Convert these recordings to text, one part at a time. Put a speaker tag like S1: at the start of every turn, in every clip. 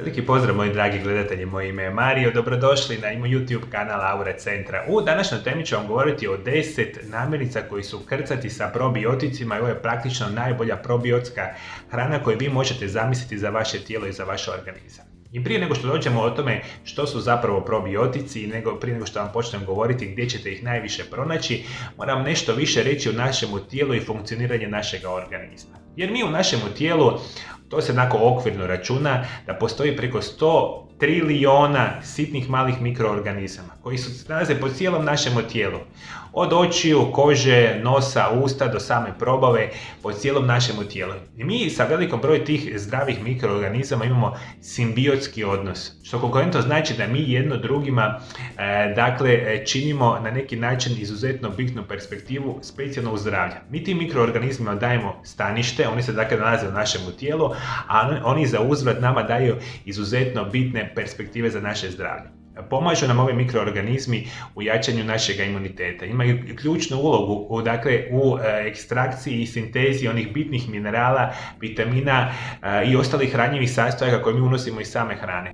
S1: Veliki pozdrav moji dragi gledatelji, moje ime je Mario, dobrodošli na YouTube kanal Aura Centra. U današnjoj temi ću vam govoriti o 10 namirnica koji su krcati sa probioticima i ovo je praktično najbolja probiotska hrana koju vi možete zamisliti za vaše tijelo i za vaš organizam. I prije nego što dođemo o tome što su zapravo probiotici i prije nego što vam počnem govoriti gdje ćete ih najviše pronaći, moram nešto više reći o našemu tijelu i funkcioniranju našega organizma. Jer mi u našemu tijelu, to se onako okvirno računa, da postoji preko 100 trilijona sitnih malih mikroorganizama koji se nalaze po cijelom našemu tijelu. Od očiju, kože, nosa, usta do same probave po cijelom našemu tijelu. I mi sa velikom broju tih zdravih mikroorganizama imamo simbiotski odnos. Što konkretno znači da mi jedno drugima činimo na neki način izuzetno bitnu perspektivu specijalno u zdravlje. Mi tim mikroorganizmima dajemo stanište, oni se nalaze u našemu tijelu, a oni za uzvrat nama daju izuzetno bitne perspektive za naše zdravlje. Pomažu nam ovi mikroorganizmi u jačanju našeg imuniteta. Imaju ključnu ulogu u ekstrakciji i sintezi onih bitnih minerala, vitamina i ostalih hranjivih sastojaka koje mi unosimo iz same hrane.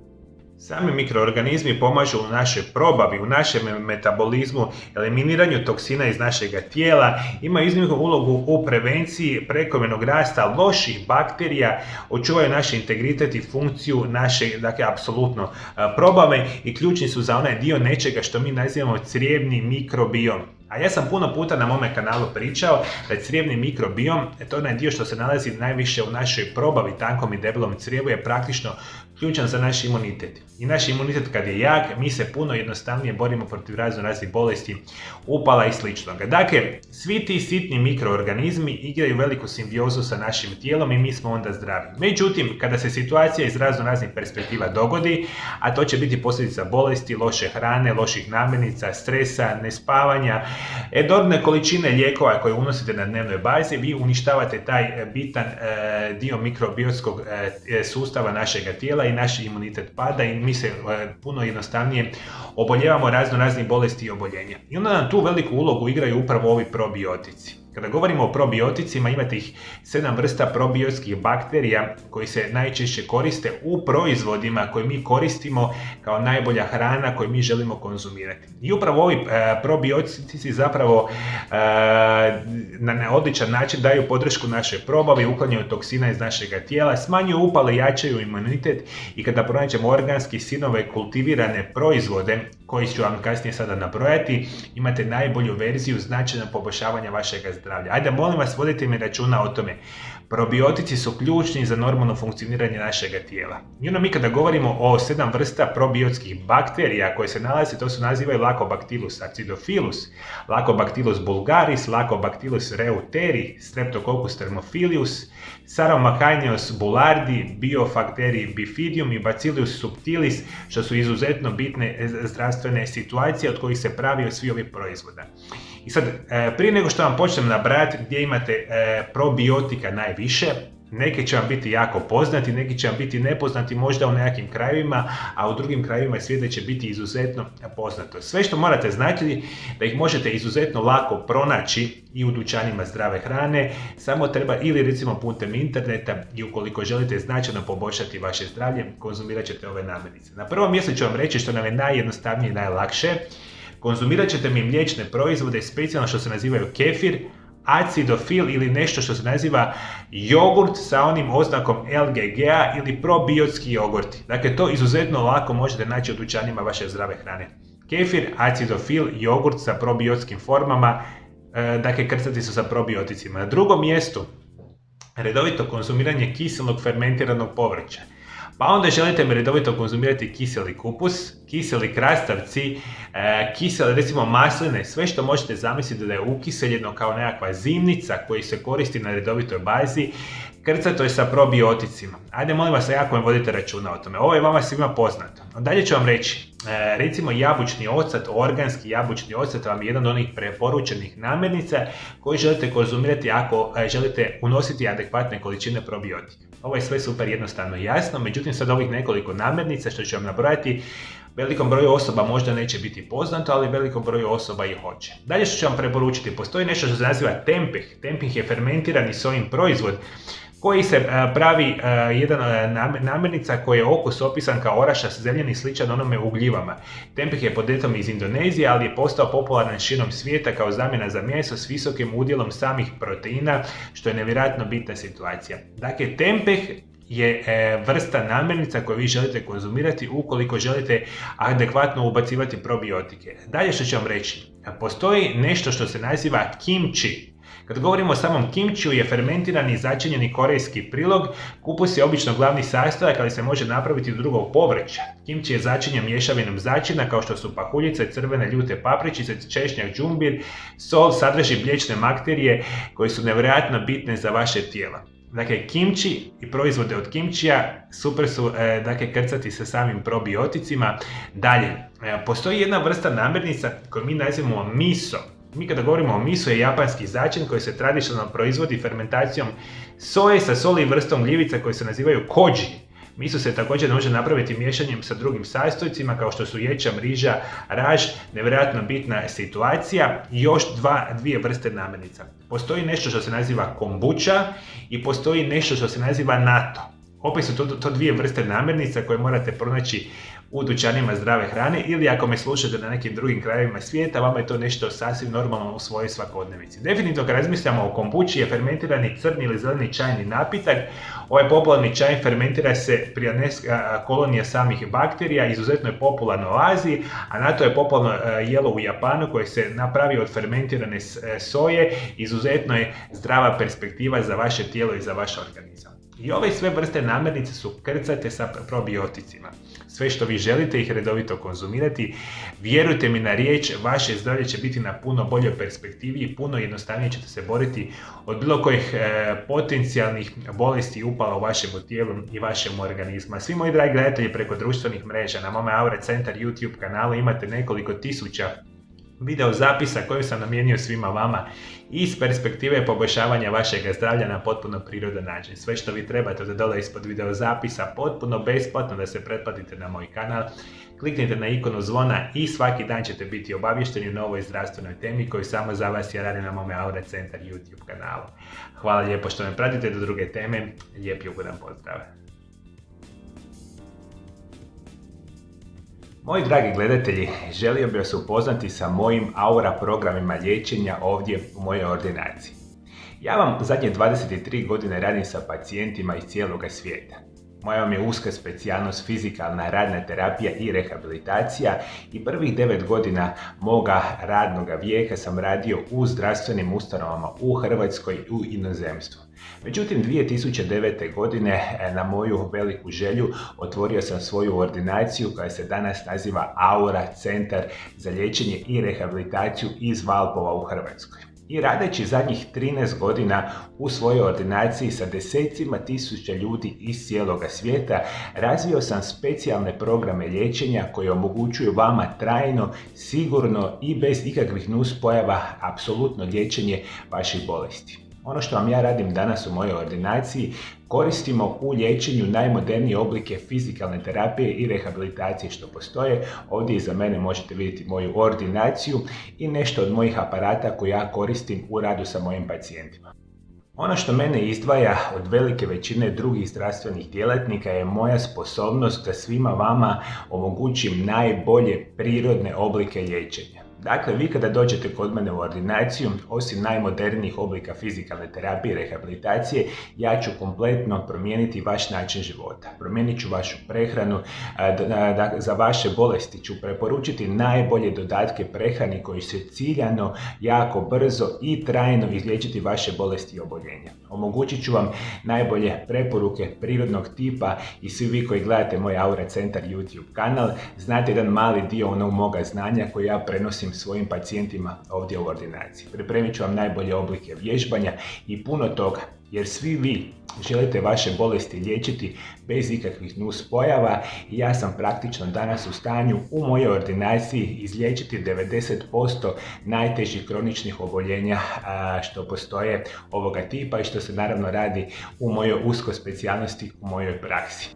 S1: Sami mikroorganizmi pomažu u našoj probavi, u našem metabolizmu, eliminiranju toksina iz našega tijela, imaju iznimnu ulogu u prevenciji prekomjernog rasta loših bakterija, očuvaju naš integritet i funkciju naše, apsolutno probave i ključni su za onaj dio nečega što mi nazivamo crijevni mikrobiom. A ja sam puno puta na mome kanalu pričao da crijevni mikrobiom, to je onaj dio što se nalazi najviše u našoj probavi, tankom i debelom crijevu, je praktično ključan za naš imunitet. I naš imunitet kad je jak, mi se puno jednostavnije borimo protiv raznih bolesti, upala i slično. Dakle, svi ti sitni mikroorganizmi igraju veliku simbiozu sa našim tijelom i mi smo onda zdravi. Međutim, kada se situacija iz raznih perspektiva dogodi, a to će biti posljedica bolesti, loše hrane, loših namirnica, stresa, nespavanja, enormne količine lijekova koje unosite na dnevnoj bazi, vi uništavate taj bitan dio mikrobiotskog sustava našega tijela i naš imunitet pada i mi se puno jednostavnije oboljevamo raznih bolesti i oboljenja. I onda nam tu veliku ulogu igraju upravo ovi probiotici. Kada govorimo o probioticima, imate ih 7 vrsta probiotskih bakterija koji se najčešće koriste u proizvodima koje mi koristimo kao najbolja hrana koju mi želimo konzumirati. I upravo ovi probiotici zapravo na odličan način daju podršku našoj probavi, uklanjaju toksina iz našega tijela, smanjuju upale, jačaju imunitet i kada pronađemo organski sinove kultivirane proizvode, koji ću vam kasnije sada nabrojati, imate najbolju verziju značajnog poboljšavanja vašega zdravlja. Ajde, molim vas, vodite mi računa o tome. Probiotici su ključni za normalno funkcioniranje našega tijela. I onda mi kada govorimo o 7 vrsta probiotskih bakterija koje se nalaze, to se nazivaju Lactobacillus acidophilus, Lactobacillus bulgaris, Lactobacillus reuteri, Streptococcus thermophilus, Saccharomyces boulardii, Bifidobacterium bifidium i Bacillus subtilis, što su izuzetno bitne zdravstvene situacije od kojih se pravi svi ovi proizvoda. I sad, prije nego što vam počnem nabrajati gdje imate probiotika najviše, neki će vam biti jako poznati, neki će vam biti nepoznati možda u nekakvim krajevima, a u drugim krajevima svijeta će biti izuzetno poznato. Sve što morate znati da ih možete izuzetno lako pronaći i u dućanima zdrave hrane, samo treba ili recimo putem interneta i ukoliko želite značajno poboljšati vaše zdravlje, konzumirat ćete ove namirnice. Na prvom mjestu ću vam reći što nam je najjednostavnije i najlakše. Konzumirat ćete mi mliječne proizvode, specijalno što se nazivaju kefir, acidofil ili nešto što se naziva jogurt sa onim oznakom LGG-a ili probiotski jogurti. Dakle, to izuzetno lako možete naći u dućanima vaše zdrave hrane. Kefir, acidofil, jogurt sa probiotskim formama, dakle krcati su sa probioticima. Na drugom mjestu, redovito konzumiranje kiselog fermentiranog povrća. Pa onda želite mi redovito konzumirati kiseli kupus, kiseli krastavci, kisele recimo masline, sve što možete zamisliti da je ukiseljeno kao nekakva zimnica koji se koristi na redovitoj bazi, krcato je sa probioticima. Ajde, molim vas, jako me vodite računa o tome. Ovo je vama svima poznato. Dalje ću vam reći, recimo jabučni ocat, organski jabučni ocat vam je jedan od onih preporučenih namirnica koji želite konzumirati ako želite unositi adekvatne količine probiotika. Ovo je sve super jednostavno jasno, međutim sad ovih nekoliko namirnica što ću vam nabrojati, velikom broju osoba možda neće biti poznato, ali velikom broju osoba i hoće. Dalje što ću vam preporučiti, postoji nešto što se naziva tempeh. Tempeh je fermentirani sojin proizvod koji se pravi jedan namirnica koji je okus opisan kao orašast zeljeni sličan onome u gljivama. Tempeh je podrijetlom iz Indonezije, ali je postao popularan širom svijeta kao zamjena za meso s visokim udjelom samih proteina, što je nevjerojatno bitna situacija. Dakle, tempeh je vrsta namirnica koju vi želite konzumirati ukoliko želite adekvatno ubacivati probiotike. Dalje što ću vam reći, postoji nešto što se naziva kimchi. Kad govorimo o samom kimčiju, je fermentirani i začinjeni korejski prilog. Kupus je obično glavni sastojak, ali se može napraviti od drugog povrća. Kimči je začinjen mješavinom začina kao što su pahuljice, crvene ljute papričice, češnjak, džumbir, sol, sadrži mliječne bakterije koje su nevjerojatno bitne za vaše tijelo. Dakle, kimči i proizvode od kimčija super su krcati sa samim probioticima. Dalje, postoji jedna vrsta namirnica koju mi nazivamo miso. Mi kada govorimo o misu je japanski začin koji se tradicionalno proizvodi fermentacijom soje sa soli i vrstom gljivica koje se nazivaju koji. Miso se također može napraviti miješanjem sa drugim sastojcima kao što su ječam, riža, raž, nevjerojatno bitna situacija. I još dvije vrste namirnica. Postoji nešto što se naziva kombucha i postoji nešto što se naziva natto. Opet su to dvije vrste namirnica koje morate pronaći u dućanima zdrave hrane ili ako me slušate na nekim drugim krajevima svijeta, vama je to nešto sasvim normalno u svojoj svakodnevici. Definitivno kad razmišljamo o kombuči je fermentirani crni ili zeleni čajni napitak. Ovaj popularni čaj fermentira se prije kolonija samih bakterija, izuzetno je popularno u Aziji, a natto je popularno jelo u Japanu koje se napravi od fermentirane soje. Izuzetno je zdrava perspektiva za vaše tijelo i za vaš organizam. I ove sve vrste namirnice su krcate sa probioticima. Sve što vi želite ih redovito konzumirati, vjerujte mi na riječ, vaše zdravlje će biti na puno boljoj perspektivi i puno jednostavnije ćete se boriti od bilo kojih potencijalnih bolesti i upala u vašem tijelu i vašem organizmu. Svi moji dragi gledatelji preko društvenih mreža na mome Aura Centar YouTube kanalu imate nekoliko tisuća video zapisa koje sam namijenio svima vama iz perspektive poboljšavanja vašeg zdravlja na potpuno prirodan način. Sve što vi trebate da dole ispod video zapisa potpuno besplatno da se pretplatite na moj kanal. Kliknite na ikonu zvona i svaki dan ćete biti obavješteni o novoj zdravstvenoj temi koju samo za vas ja radim na mome Aura Centar YouTube kanalu. Hvala lijepo što me pratite do druge teme. Lijep i ugodan pozdrav. Moji dragi gledatelji, želio bih vas upoznati sa mojim Aura programima liječenja ovdje u mojoj ordinaciji. Ja vam zadnje 23 godine radim sa pacijentima iz cijeloga svijeta. Moja vam je uska specijalnost fizikalna radna terapija i rehabilitacija i prvih 9 godina moga radnoga vijeka sam radio u zdravstvenim ustanovama u Hrvatskoj i u inozemstvu. Međutim, 2009. godine na moju veliku želju otvorio sam svoju ordinaciju koja se danas naziva Aura Centar za liječenje i rehabilitaciju iz Valpova u Hrvatskoj. I radeći zadnjih 13 godina u svojoj ordinaciji sa desecima tisuća ljudi iz cijeloga svijeta, razvio sam specijalne programe liječenja koje omogućuju vama trajno, sigurno i bez ikakvih nuspojava apsolutno liječenje vaših bolesti. Ono što vam ja radim danas u mojoj ordinaciji koristimo u liječenju najmodernije oblike fizikalne terapije i rehabilitacije što postoje. Ovdje iza mene možete vidjeti moju ordinaciju i nešto od mojih aparata koje ja koristim u radu sa mojim pacijentima. Ono što mene izdvaja od velike većine drugih zdravstvenih djelatnika je moja sposobnost da svima vama omogućim najbolje prirodne oblike liječenja. Dakle, vi kada dođete kod mene u ordinaciju, osim najmodernijih oblika fizikalne terapije i rehabilitacije, ja ću kompletno promijeniti vaš način života. Promijenit ću vašu prehranu, za vaše bolesti ću preporučiti najbolje dodatke prehrani koji će ciljano, jako brzo i trajno izliječiti vaše bolesti i oboljenja. Omogućit ću vam najbolje preporuke prirodnog tipa i svi vi koji gledate moj Aura Centar YouTube kanal, znate jedan mali dio onog moga znanja koji ja prenosim svojim pacijentima ovdje u ordinaciji. Pripremit ću vam najbolje oblike vježbanja i puno toga, jer svi vi želite vaše bolesti liječiti bez ikakvih nuspojava i ja sam praktično danas u stanju u mojoj ordinaciji izliječiti 90% najtežih kroničnih oboljenja što postoje ovoga tipa i što se naravno radi u mojoj uskoj specijalnosti, u mojoj praksi.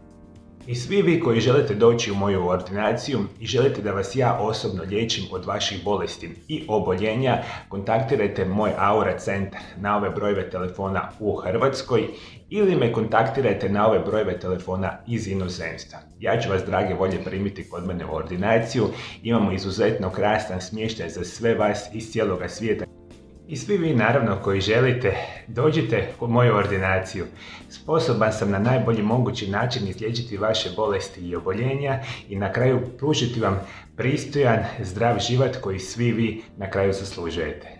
S1: I svi vi koji želite doći u moju ordinaciju i želite da vas ja osobno liječim od vaših bolesti i oboljenja, kontaktirajte moj Aura centar na ove brojeve telefona u Hrvatskoj ili me kontaktirajte na ove brojeve telefona iz inozemstva. Ja ću vas, drage volje, primiti kod mene u ordinaciju. Imamo izuzetno krasan smještaj za sve vas iz cijeloga svijeta. I svi vi, naravno, koji želite, dođite u moju ordinaciju. Sposoban sam na najbolji mogući način izliječiti vaše bolesti i oboljenja i na kraju pružiti vam pristojan, zdrav život koji svi vi na kraju zaslužujete.